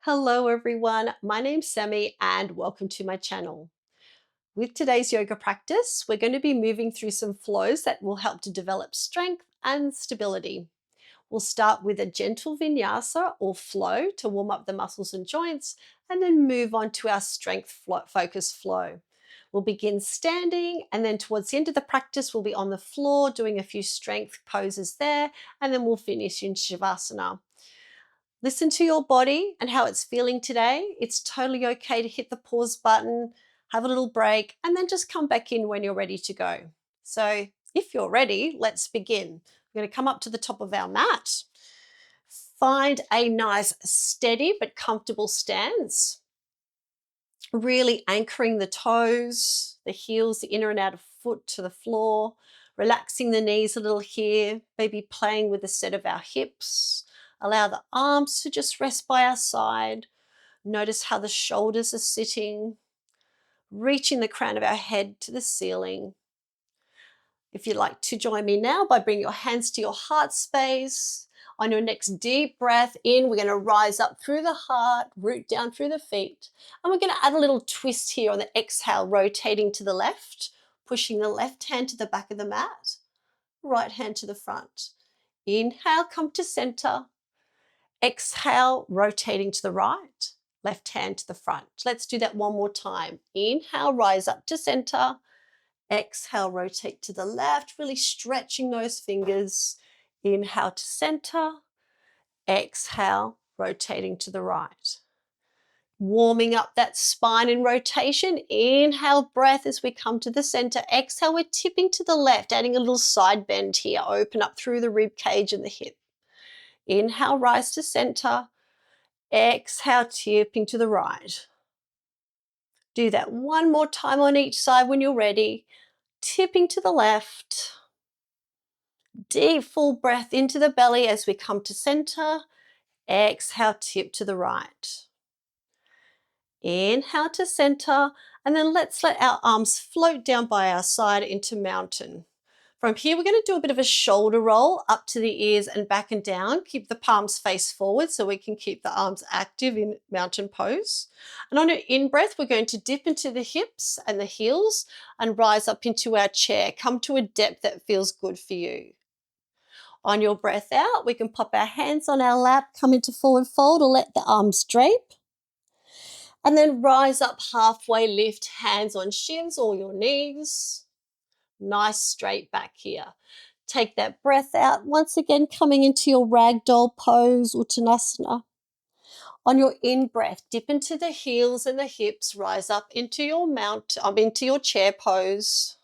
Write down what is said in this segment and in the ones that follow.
Hello everyone, my name's Sammy and welcome to my channel. With today's yoga practice, we're going to be moving through some flows that will help to develop strength and stability. We'll start with a gentle vinyasa or flow to warm up the muscles and joints and then move on to our strength focused flow. We'll begin standing and then towards the end of the practice we'll be on the floor doing a few strength poses there and then we'll finish in Shavasana. Listen to your body and how it's feeling today. It's totally okay to hit the pause button, have a little break, and then just come back in when you're ready to go. So if you're ready, let's begin. We're going to come up to the top of our mat. Find a nice, steady but comfortable stance. Really anchoring the toes, the heels, the inner and outer foot to the floor. Relaxing the knees a little here, maybe playing with the set of our hips. Allow the arms to just rest by our side. Notice how the shoulders are sitting, reaching the crown of our head to the ceiling. If you'd like to join me now by bringing your hands to your heart space. On your next deep breath in, we're going to rise up through the heart, root down through the feet. And we're going to add a little twist here on the exhale, rotating to the left, pushing the left hand to the back of the mat, right hand to the front. Inhale, come to center. Exhale, rotating to the right, left hand to the front. Let's do that one more time. Inhale, rise up to center. Exhale, rotate to the left, really stretching those fingers. Inhale to center. Exhale, rotating to the right. Warming up that spine in rotation. Inhale, breath as we come to the center. Exhale, we're tipping to the left, adding a little side bend here. Open up through the rib cage and the hip. Inhale, rise to center. Exhale, tipping to the right. Do that one more time on each side when you're ready. Tipping to the left. Deep full breath into the belly as we come to center. Exhale, tip to the right. Inhale to center, and then let's let our arms float down by our side into mountain. From here, we're going to do a bit of a shoulder roll up to the ears and back and down. Keep the palms face forward so we can keep the arms active in mountain pose. And on your in-breath, we're going to dip into the hips and the heels and rise up into our chair. Come to a depth that feels good for you. On your breath out, we can pop our hands on our lap, come into forward fold or let the arms drape. And then rise up halfway, lift hands on shins or your knees. Nice straight back here. Take that breath out. Once again, coming into your ragdoll pose, Uttanasana. On your in-breath, dip into the heels and the hips. Rise up into your into your chair pose.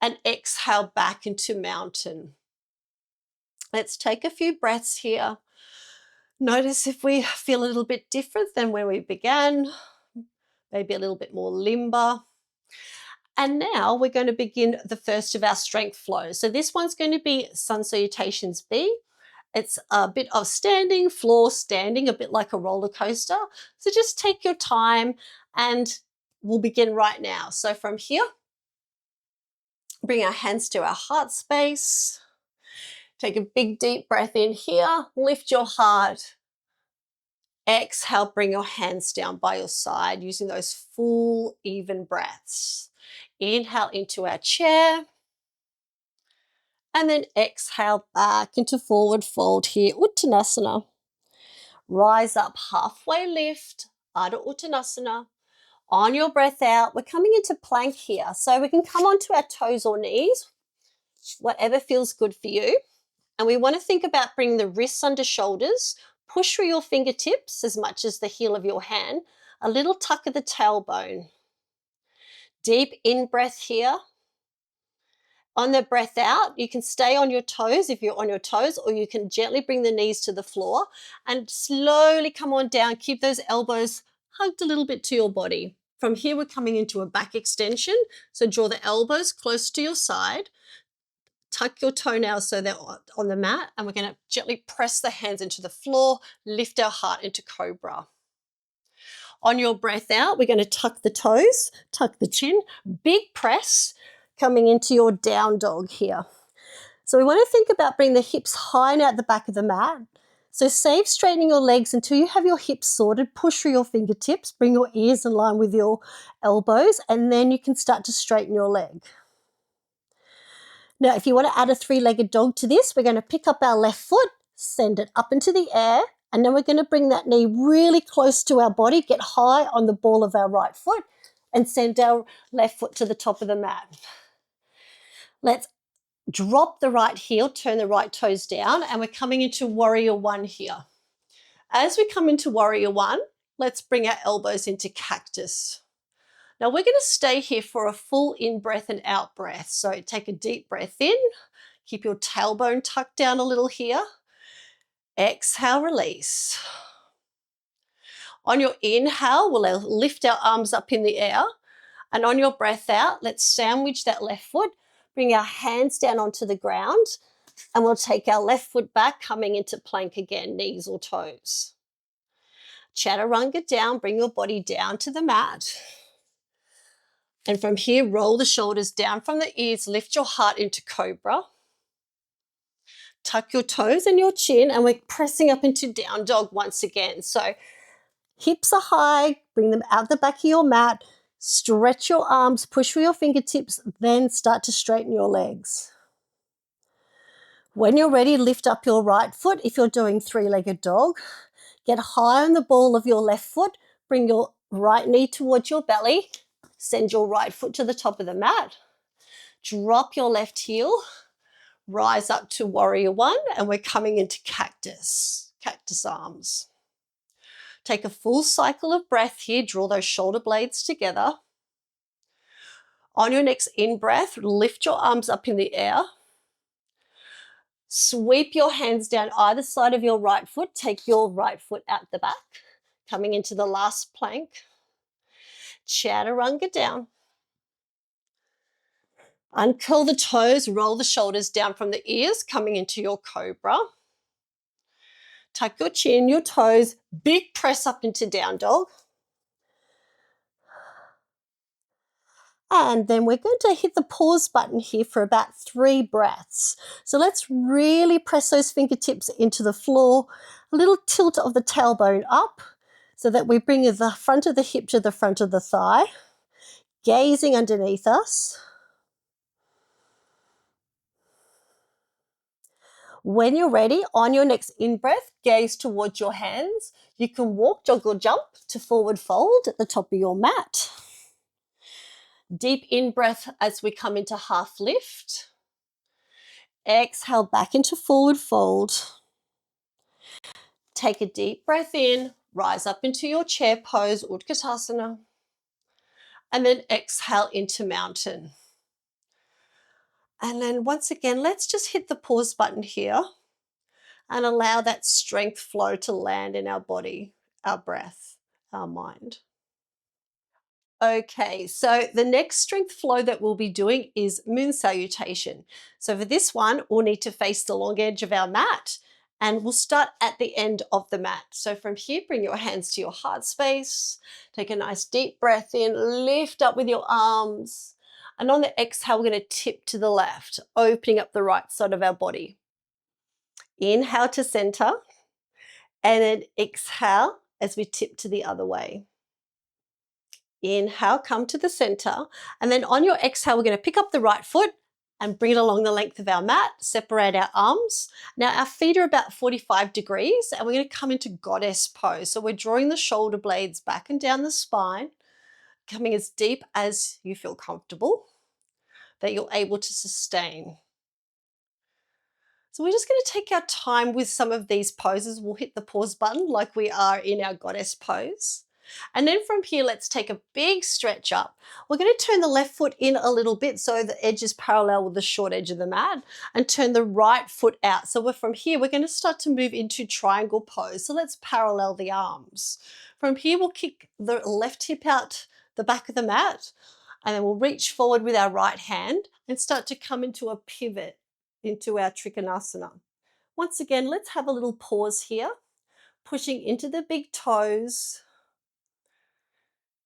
And exhale back into mountain. Let's take a few breaths here. Notice if we feel a little bit different than when we began. Maybe a little bit more limber. And now we're going to begin the first of our strength flows. So this one's going to be Sun Salutations B. It's a bit of standing, floor standing, a bit like a roller coaster. So just take your time and we'll begin right now. So from here, bring our hands to our heart space. Take a big deep breath in here. Lift your heart. Exhale, bring your hands down by your side using those full, even breaths. Inhale into our chair. And then exhale back into forward fold here, Uttanasana. Rise up halfway lift, Ardha Uttanasana. On your breath out, we're coming into plank here. So we can come onto our toes or knees, whatever feels good for you. And we want to think about bringing the wrists under shoulders, push through your fingertips as much as the heel of your hand, a little tuck of the tailbone. Deep in-breath here. On the breath out, you can stay on your toes if you're on your toes, or you can gently bring the knees to the floor and slowly come on down. Keep those elbows hugged a little bit to your body. From here, we're coming into a back extension. So draw the elbows close to your side. Tuck your toenails so they're on the mat, and we're going to gently press the hands into the floor, lift our heart into cobra. On your breath out, we're going to tuck the toes, tuck the chin, big press, coming into your down dog here. So we want to think about bringing the hips high and out the back of the mat. So save straightening your legs until you have your hips sorted. Push through your fingertips, bring your ears in line with your elbows, and then you can start to straighten your leg. Now, if you want to add a three-legged dog to this, we're going to pick up our left foot, send it up into the air, and then we're going to bring that knee really close to our body, get high on the ball of our right foot, and send our left foot to the top of the mat. Let's drop the right heel, turn the right toes down, and we're coming into warrior one here. As we come into warrior one, let's bring our elbows into cactus. Now we're going to stay here for a full in-breath and out-breath. So take a deep breath in, keep your tailbone tucked down a little here. Exhale, release. On your inhale, we'll lift our arms up in the air. And on your breath out, let's sandwich that left foot, bring our hands down onto the ground, and we'll take our left foot back, coming into plank again, knees or toes. Chaturanga down, bring your body down to the mat. And from here, roll the shoulders down from the ears, lift your heart into cobra. Tuck your toes and your chin, and we're pressing up into down dog once again. So hips are high, bring them out the back of your mat, stretch your arms, push through your fingertips, then start to straighten your legs. When you're ready, lift up your right foot if you're doing three-legged dog. Get high on the ball of your left foot, bring your right knee towards your belly, send your right foot to the top of the mat, drop your left heel, rise up to warrior one, and we're coming into cactus arms. Take a full cycle of breath here, draw those shoulder blades together. On your next in-breath, lift your arms up in the air. Sweep your hands down either side of your right foot. Take your right foot out the back. Coming into the last plank. Chaturanga down. Uncurl the toes, roll the shoulders down from the ears, coming into your cobra. Tuck your chin, your toes, big press up into down dog. And then we're going to hit the pause button here for about 3 breaths. So let's really press those fingertips into the floor, a little tilt of the tailbone up so that we bring the front of the hip to the front of the thigh, gazing underneath us. When you're ready, on your next in-breath, gaze towards your hands. You can walk, jog or jump to forward fold at the top of your mat. Deep in-breath as we come into half lift. Exhale back into forward fold. Take a deep breath in, rise up into your chair pose, Utkatasana, and then exhale into mountain. And then once again, let's just hit the pause button here and allow that strength flow to land in our body, our breath, our mind. Okay, so the next strength flow that we'll be doing is moon salutation. So for this one, we'll need to face the long edge of our mat, and we'll start at the end of the mat. So from here, bring your hands to your heart space, take a nice deep breath in, lift up with your arms, and on the exhale, we're going to tip to the left, opening up the right side of our body. Inhale to center, and then exhale as we tip to the other way. Inhale, come to the center, and then on your exhale, we're going to pick up the right foot and bring it along the length of our mat, separate our arms. Now our feet are about 45 degrees and we're going to come into goddess pose. So we're drawing the shoulder blades back and down the spine, coming as deep as you feel comfortable, that you're able to sustain. So we're just going to take our time with some of these poses. We'll hit the pause button like we are in our goddess pose. And then from here, let's take a big stretch up. We're going to turn the left foot in a little bit so the edge is parallel with the short edge of the mat, and turn the right foot out. So from here, we're going to start to move into triangle pose. So let's parallel the arms. From here, we'll kick the left hip out the back of the mat, and then we'll reach forward with our right hand and start to come into a pivot into our Trikonasana. Once again, let's have a little pause here, pushing into the big toes,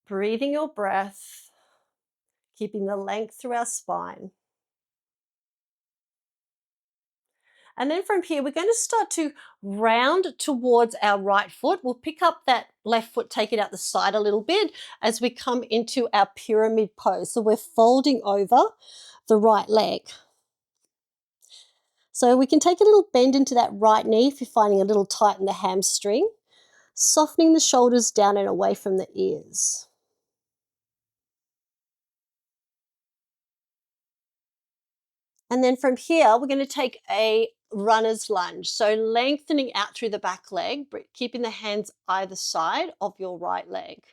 breathing your breath, keeping the length through our spine. And then from here, we're going to start to round towards our right foot. We'll pick up that left foot, take it out the side a little bit as we come into our pyramid pose. So we're folding over the right leg. So we can take a little bend into that right knee if you're finding a little tight in the hamstring, softening the shoulders down and away from the ears. And then from here, we're going to take a runner's lunge. So lengthening out through the back leg, keeping the hands either side of your right leg.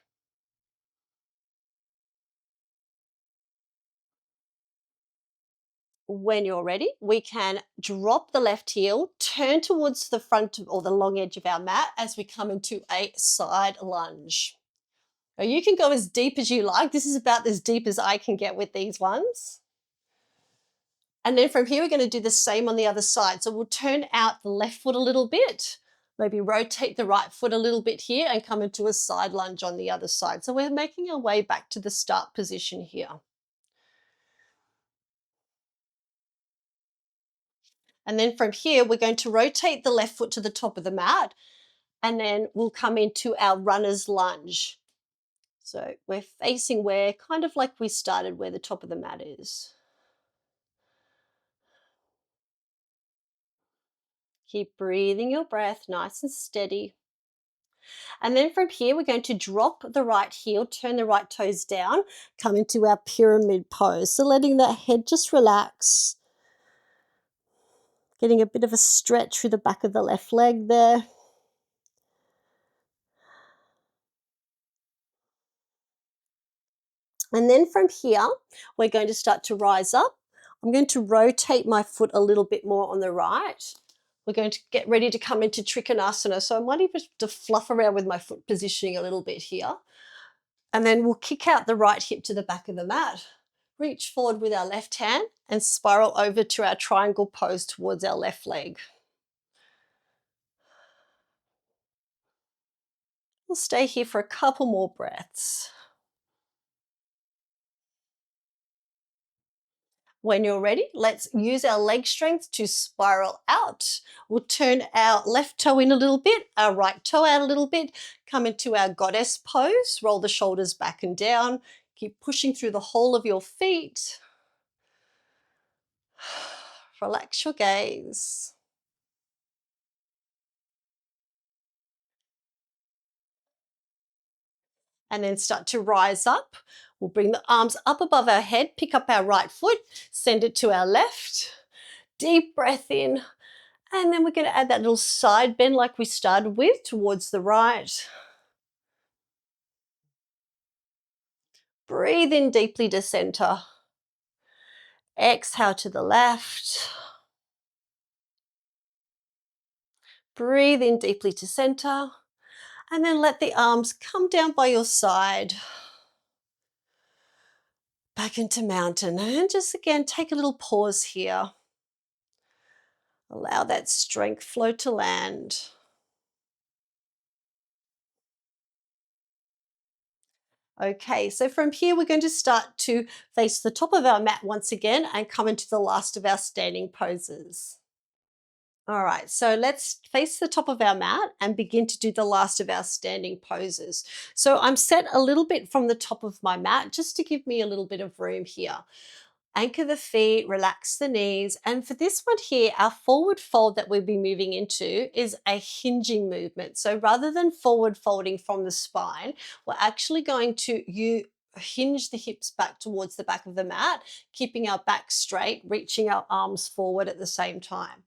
When you're ready, we can drop the left heel, turn towards the front or the long edge of our mat as we come into a side lunge. Now you can go as deep as you like. This is about as deep as I can get with these ones. And then from here, we're going to do the same on the other side. So we'll turn out the left foot a little bit, maybe rotate the right foot a little bit here and come into a side lunge on the other side. So we're making our way back to the start position here. And then from here, we're going to rotate the left foot to the top of the mat, and then we'll come into our runner's lunge. So we're facing where, kind of like we started, where the top of the mat is. Keep breathing your breath nice and steady. And then from here, we're going to drop the right heel, turn the right toes down, come into our pyramid pose. So letting that head just relax. Getting a bit of a stretch through the back of the left leg there. And then from here, we're going to start to rise up. I'm going to rotate my foot a little bit more on the right. We're going to get ready to come into Trikonasana. So I might even have to fluff around with my foot positioning a little bit here. And then we'll kick out the right hip to the back of the mat. Reach forward with our left hand and spiral over to our triangle pose towards our left leg. We'll stay here for a couple more breaths. When you're ready, let's use our leg strength to spiral out. We'll turn our left toe in a little bit, our right toe out a little bit, come into our goddess pose, roll the shoulders back and down, keep pushing through the whole of your feet. Relax your gaze. And then start to rise up. We'll bring the arms up above our head, pick up our right foot, send it to our left. Deep breath in. And then we're going to add that little side bend like we started with towards the right. Breathe in deeply to center. Exhale to the left. Breathe in deeply to center. And then let the arms come down by your side. Back into mountain. And just again, take a little pause here. Allow that strength flow to land. Okay, so from here we're going to start to face the top of our mat once again and come into the last of our standing poses. All right, so let's face the top of our mat and begin to do the last of our standing poses. So I'm set a little bit from the top of my mat just to give me a little bit of room here. Anchor the feet, relax the knees. And for this one here, our forward fold that we'll be moving into is a hinging movement. So rather than forward folding from the spine, we're actually going to hinge the hips back towards the back of the mat, keeping our back straight, reaching our arms forward at the same time.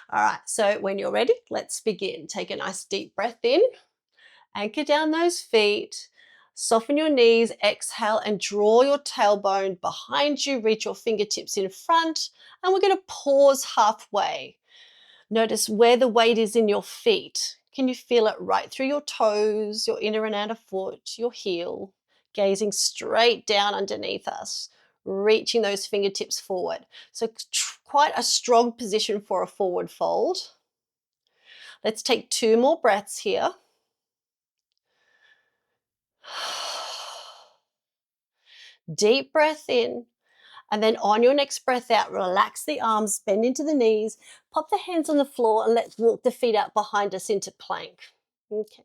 All right, so when you're ready, let's begin. Take a nice deep breath in, anchor down those feet. Soften your knees, exhale and draw your tailbone behind you, reach your fingertips in front, and we're going to pause halfway. Notice where the weight is in your feet. Can you feel it right through your toes, your inner and outer foot, your heel, gazing straight down underneath us, reaching those fingertips forward. So quite a strong position for a forward fold. Let's take 2 more breaths here. Deep breath in And then on your next breath out, relax the arms, bend into the knees, pop the hands on the floor, and let's walk the feet out behind us into plank. Okay,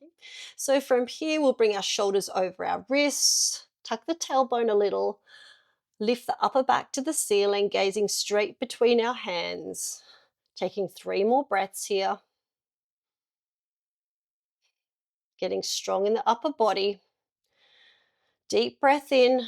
so from here, we'll bring our shoulders over our wrists, tuck the tailbone a little, lift the upper back to the ceiling, gazing straight between our hands. Taking 3 more breaths here. Getting strong in the upper body. Deep breath in.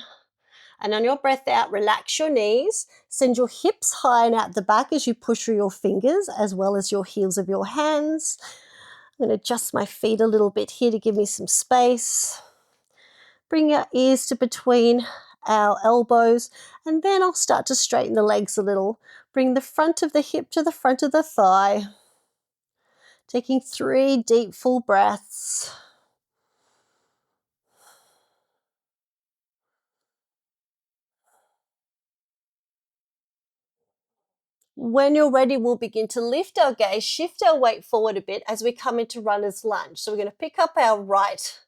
And on your breath out, relax your knees. Send your hips high and out the back as you push through your fingers as well as your heels of your hands. I'm going to adjust my feet a little bit here to give me some space. Bring our ears to between our elbows, and then I'll start to straighten the legs a little. Bring the front of the hip to the front of the thigh. Taking 3 deep, full breaths. When you're ready, we'll begin to lift our gaze, shift our weight forward a bit as we come into runner's lunge. So we're going to pick up our right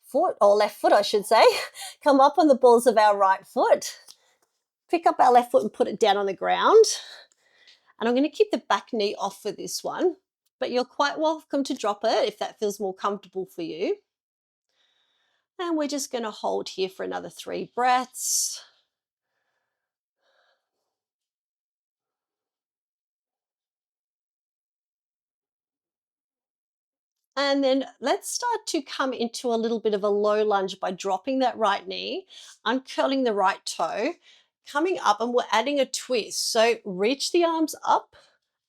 foot, or left foot, I should say, come up on the balls of our right foot, pick up our left foot and put it down on the ground. And I'm going to keep the back knee off for this one, but you're quite welcome to drop it if that feels more comfortable for you. And we're just going to hold here for another 3 breaths. And then let's start to come into a little bit of a low lunge by dropping that right knee, uncurling the right toe, coming up, and we're adding a twist. So reach the arms up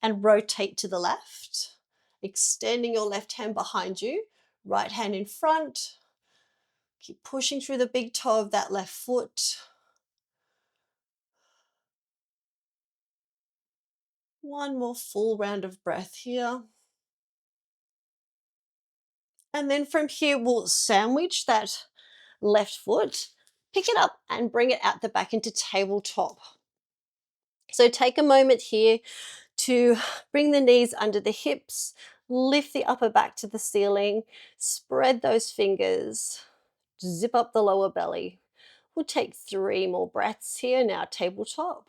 and rotate to the left, extending your left hand behind you, right hand in front. Keep pushing through the big toe of that left foot. One more full round of breath here. And then from here, we'll sandwich that left foot, pick it up and bring it out the back into tabletop. So take a moment here to bring the knees under the hips, lift the upper back to the ceiling, spread those fingers, zip up the lower belly. We'll take 3 more breaths here, now tabletop.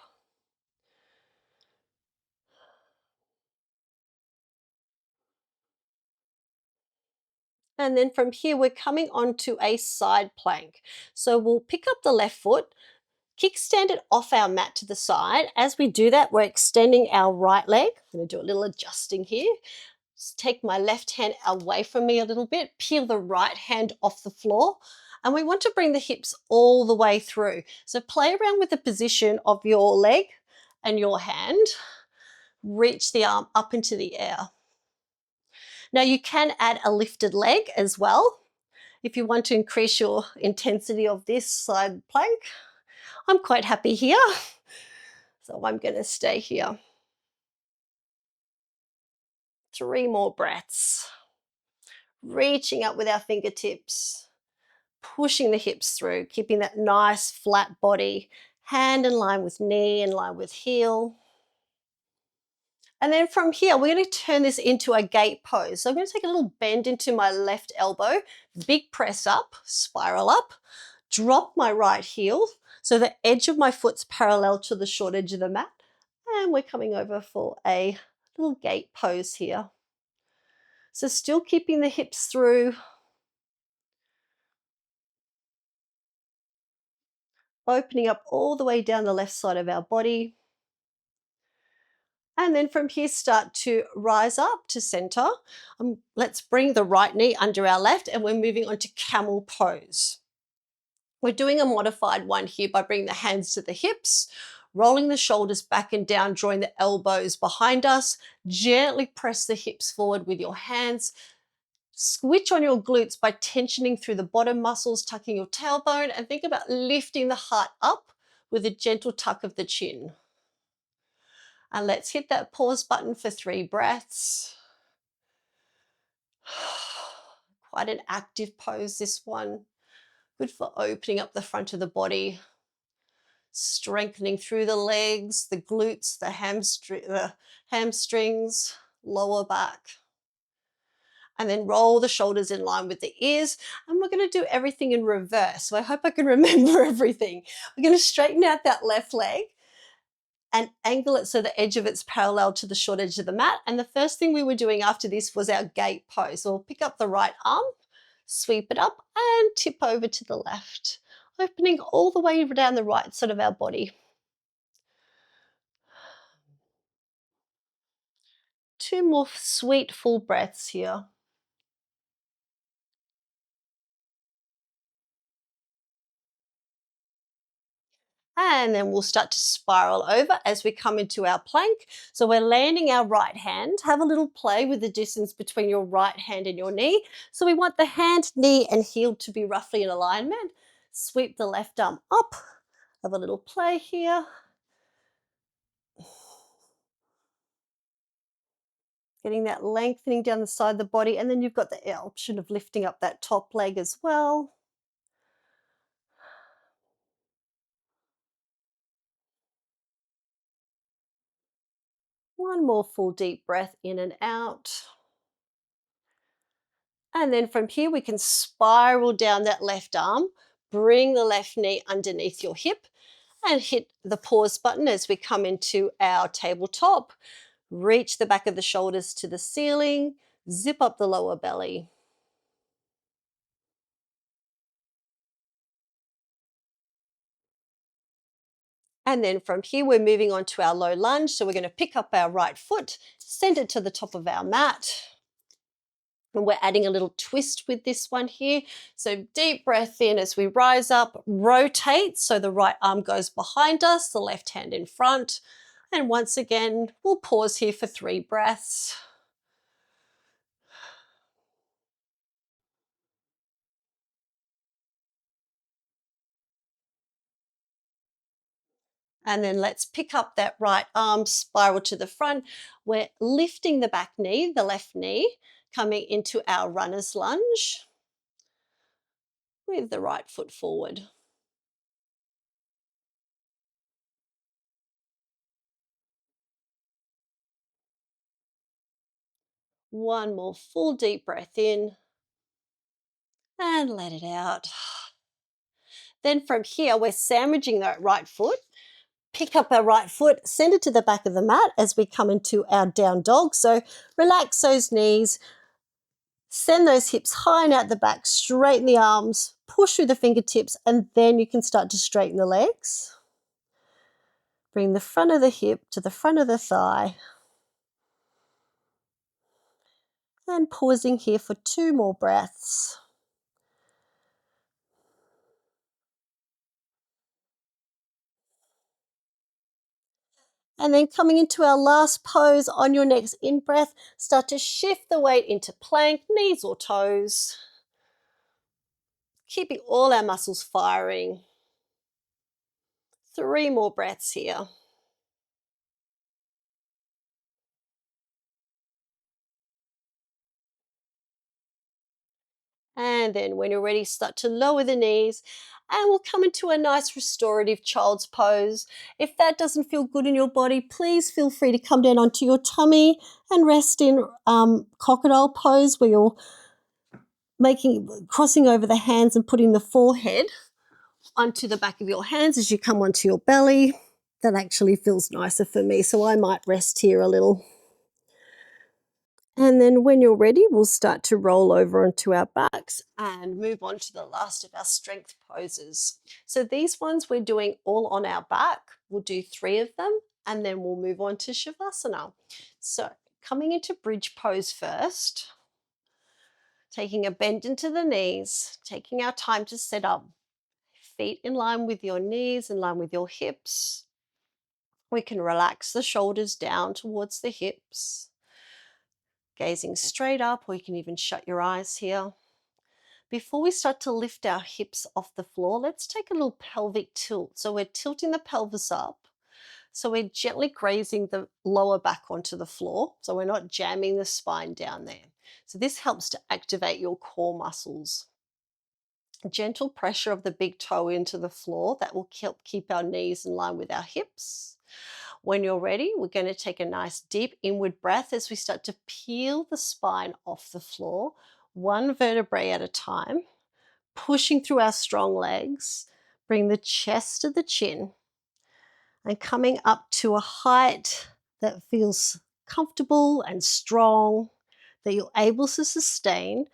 And then from here, we're coming onto a side plank. So we'll pick up the left foot, kickstand it off our mat to the side. As we do that, we're extending our right leg. I'm going to do a little adjusting here. Just take my left hand away from me a little bit, peel the right hand off the floor. And we want to bring the hips all the way through. So play around with the position of your leg and your hand. Reach the arm up into the air. Now you can add a lifted leg as well if you want to increase your intensity of this side plank. I'm quite happy here, so I'm going to stay here. 3 more breaths. Reaching up with our fingertips, pushing the hips through, keeping that nice flat body, hand in line with knee, in line with heel. And then from here, we're going to turn this into a gate pose. So I'm going to take a little bend into my left elbow, big press up, spiral up, drop my right heel. So the edge of my foot's parallel to the short edge of the mat. And we're coming over for a little gate pose here. So still keeping the hips through. Opening up all the way down the left side of our body. And then from here, start to rise up to center. Let's bring the right knee under our left, and we're moving on to camel pose. We're doing a modified one here by bringing the hands to the hips, rolling the shoulders back and down, drawing the elbows behind us. Gently press the hips forward with your hands. Switch on your glutes by tensioning through the bottom muscles, tucking your tailbone, and think about lifting the heart up with a gentle tuck of the chin. And let's hit that pause button for 3 breaths. Quite an active pose, this one. Good for opening up the front of the body, strengthening through the legs, the glutes, the hamstrings, lower back. And then roll the shoulders in line with the ears. And we're going to do everything in reverse. So I hope I can remember everything. We're going to straighten out that left leg and angle it so the edge of it's parallel to the short edge of the mat. And the first thing we were doing after this was our gate pose. So we'll pick up the right arm, sweep it up and tip over to the left, opening all the way down the right side of our body. 2 more sweet full breaths here. And then we'll start to spiral over as we come into our plank. So we're landing our right hand. Have a little play with the distance between your right hand and your knee. So we want the hand, knee, and heel to be roughly in alignment. Sweep the left arm up. Have a little play here. Getting that lengthening down the side of the body. And then you've got the option of lifting up that top leg as well. One more full deep breath in and out. And then from here, we can spiral down that left arm, bring the left knee underneath your hip and hit the pause button as we come into our tabletop. Reach the back of the shoulders to the ceiling, zip up the lower belly. And then from here, we're moving on to our low lunge. So we're going to pick up our right foot, send it to the top of our mat. And we're adding a little twist with this one here. So deep breath in as we rise up, rotate so the right arm goes behind us, the left hand in front. And once again, we'll pause here for 3 breaths. And then let's pick up that right arm, spiral to the front. We're lifting the back knee, the left knee, coming into our runner's lunge with the right foot forward. One more full deep breath in and let it out. Then from here, we're sandwiching that right foot. Pick up our right foot, send it to the back of the mat as we come into our down dog. So relax those knees, send those hips high and out the back, straighten the arms, push through the fingertips, and then you can start to straighten the legs. Bring the front of the hip to the front of the thigh. And pausing here for 2 more breaths. And then coming into our last pose on your next in-breath, start to shift the weight into plank, knees or toes. Keeping all our muscles firing. 3 more breaths here. And then when you're ready, start to lower the knees and we'll come into a nice restorative child's pose. If that doesn't feel good in your body, please feel free to come down onto your tummy and rest in crocodile pose where you're crossing over the hands and putting the forehead onto the back of your hands as you come onto your belly. That actually feels nicer for me, so I might rest here a little. And then when you're ready, we'll start to roll over onto our backs and move on to the last of our strength poses. So these ones we're doing all on our back. We'll do 3 of them and then we'll move on to Shavasana. So coming into bridge pose first, taking a bend into the knees, taking our time to set up, feet in line with your knees, in line with your hips. We can relax the shoulders down towards the hips. Gazing straight up, or you can even shut your eyes here. Before we start to lift our hips off the floor, let's take a little pelvic tilt. So we're tilting the pelvis up. So we're gently grazing the lower back onto the floor. So we're not jamming the spine down there. So this helps to activate your core muscles. Gentle pressure of the big toe into the floor, that will help keep our knees in line with our hips. When you're ready, we're going to take a nice deep inward breath as we start to peel the spine off the floor, one vertebrae at a time, pushing through our strong legs. Bring the chest to the chin and coming up to a height that feels comfortable and strong, that you're able to sustain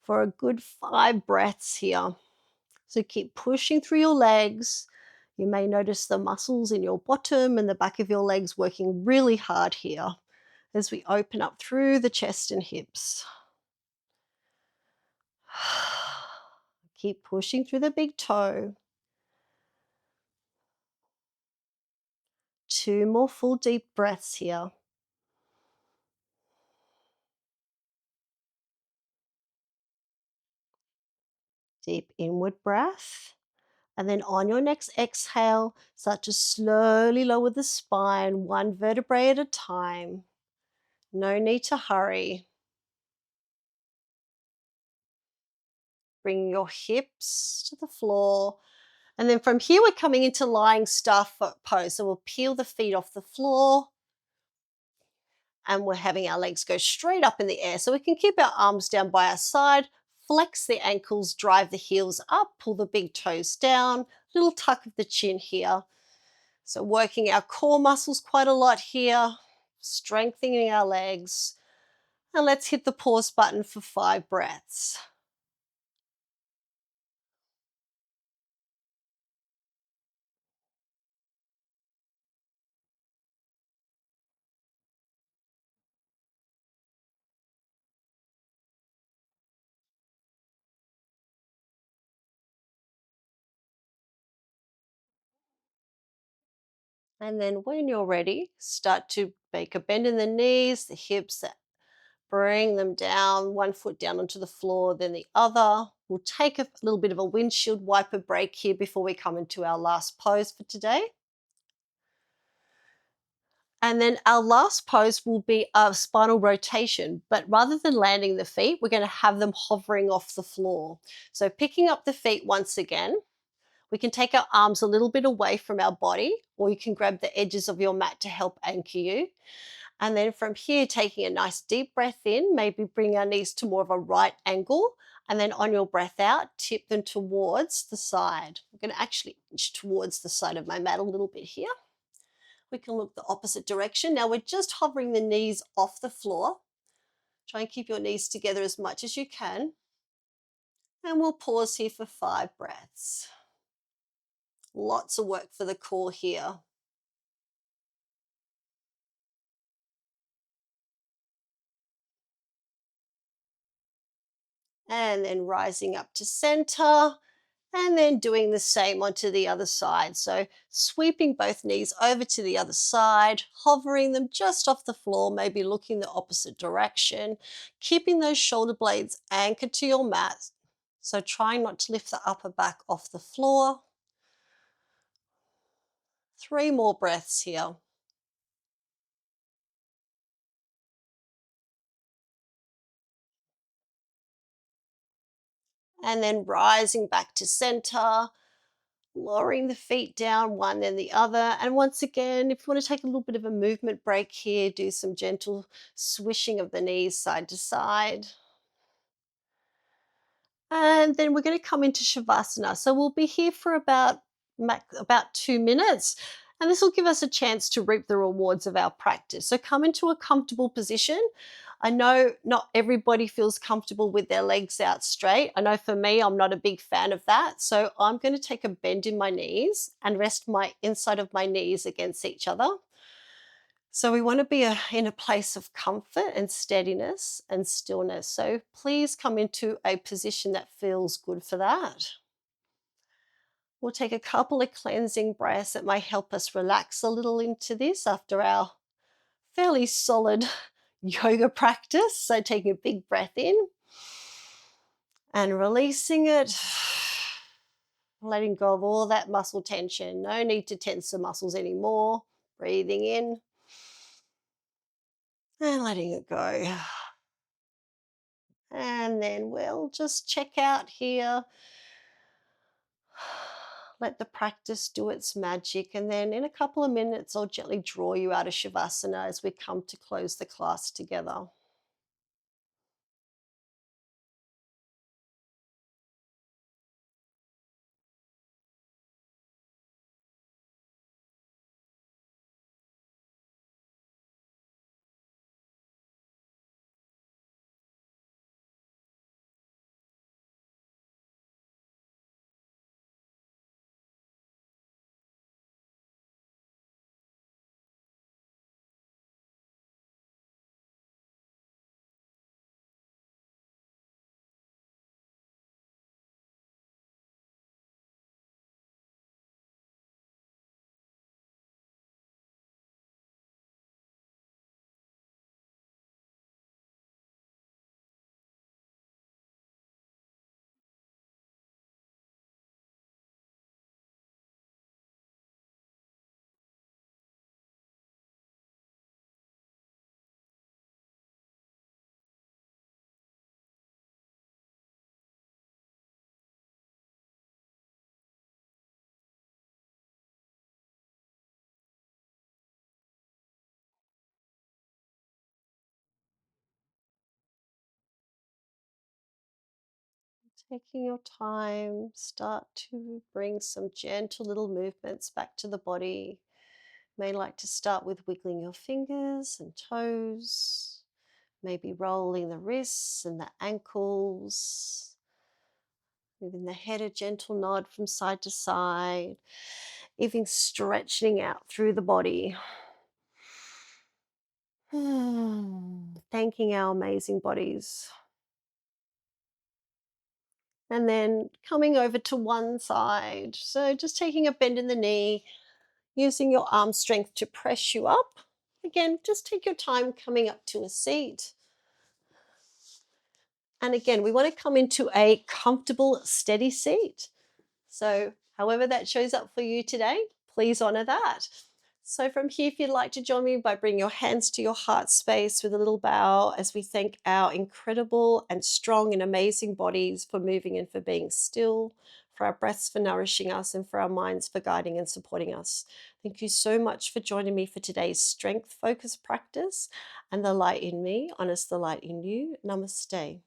for a good 5 breaths here. So keep pushing through your legs. You may notice the muscles in your bottom and the back of your legs working really hard here as we open up through the chest and hips. Keep pushing through the big toe. 2 more full deep breaths here. Deep inward breath. And then on your next exhale, start to slowly lower the spine, one vertebrae at a time. No need to hurry. Bring your hips to the floor. And then from here, we're coming into lying staff pose. So we'll peel the feet off the floor and we're having our legs go straight up in the air. So we can keep our arms down by our side, flex the ankles, drive the heels up, pull the big toes down, little tuck of the chin here. So working our core muscles quite a lot here, strengthening our legs. And let's hit the pause button for 5 breaths. And then when you're ready, start to make a bend in the knees, the hips, bring them down, one foot down onto the floor, then the other. We'll take a little bit of a windshield wiper break here before we come into our last pose for today. And then our last pose will be a spinal rotation, but rather than landing the feet, we're going to have them hovering off the floor. So picking up the feet once again, we can take our arms a little bit away from our body, or you can grab the edges of your mat to help anchor you. And then from here, taking a nice deep breath in, maybe bring our knees to more of a right angle. And then on your breath out, tip them towards the side. I'm going to actually inch towards the side of my mat a little bit here. We can look the opposite direction. Now we're just hovering the knees off the floor. Try and keep your knees together as much as you can. And we'll pause here for 5 breaths. Lots of work for the core here. And then rising up to center. And then doing the same onto the other side. So sweeping both knees over to the other side, hovering them just off the floor, maybe looking the opposite direction, keeping those shoulder blades anchored to your mat. So trying not to lift the upper back off the floor. 3 more breaths here. And then rising back to center, lowering the feet down, one then the other. And once again, if you want to take a little bit of a movement break here, do some gentle swishing of the knees side to side. And then we're going to come into Shavasana. So we'll be here for about 2 minutes. And this will give us a chance to reap the rewards of our practice. So come into a comfortable position. I know not everybody feels comfortable with their legs out straight. I know for me, I'm not a big fan of that. So I'm going to take a bend in my knees and rest my inside of my knees against each other. So we want to be in a place of comfort and steadiness and stillness. So please come into a position that feels good for that. We'll take a couple of cleansing breaths that might help us relax a little into this after our fairly solid yoga practice. So taking a big breath in and releasing it, letting go of all that muscle tension. No need to tense the muscles anymore. Breathing in and letting it go. And then we'll just check out here. Let the practice do its magic. And then in a couple of minutes, I'll gently draw you out of Shavasana as we come to close the class together. Taking your time, start to bring some gentle little movements back to the body. May like to start with wiggling your fingers and toes, maybe rolling the wrists and the ankles, giving the head a gentle nod from side to side, even stretching out through the body. Thanking our amazing bodies. And then coming over to one side. So just taking a bend in the knee, using your arm strength to press you up. Again, just take your time coming up to a seat. And again, we want to come into a comfortable, steady seat. So, however that shows up for you today, please honor that. So, from here, if you'd like to join me by bringing your hands to your heart space with a little bow as we thank our incredible and strong and amazing bodies for moving and for being still, for our breaths for nourishing us, and for our minds for guiding and supporting us. Thank you so much for joining me for today's strength focus practice. And the light in me honors the light in you. Namaste.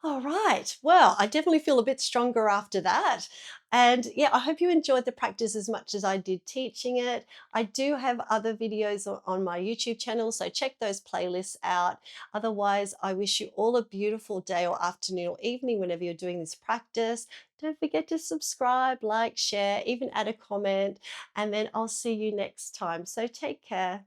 All right. Well, I definitely feel a bit stronger after that. And yeah, I hope you enjoyed the practice as much as I did teaching it. I do have other videos on my YouTube channel, so check those playlists out. Otherwise, I wish you all a beautiful day or afternoon or evening whenever you're doing this practice. Don't forget to subscribe, like, share, even add a comment, and then I'll see you next time. So take care.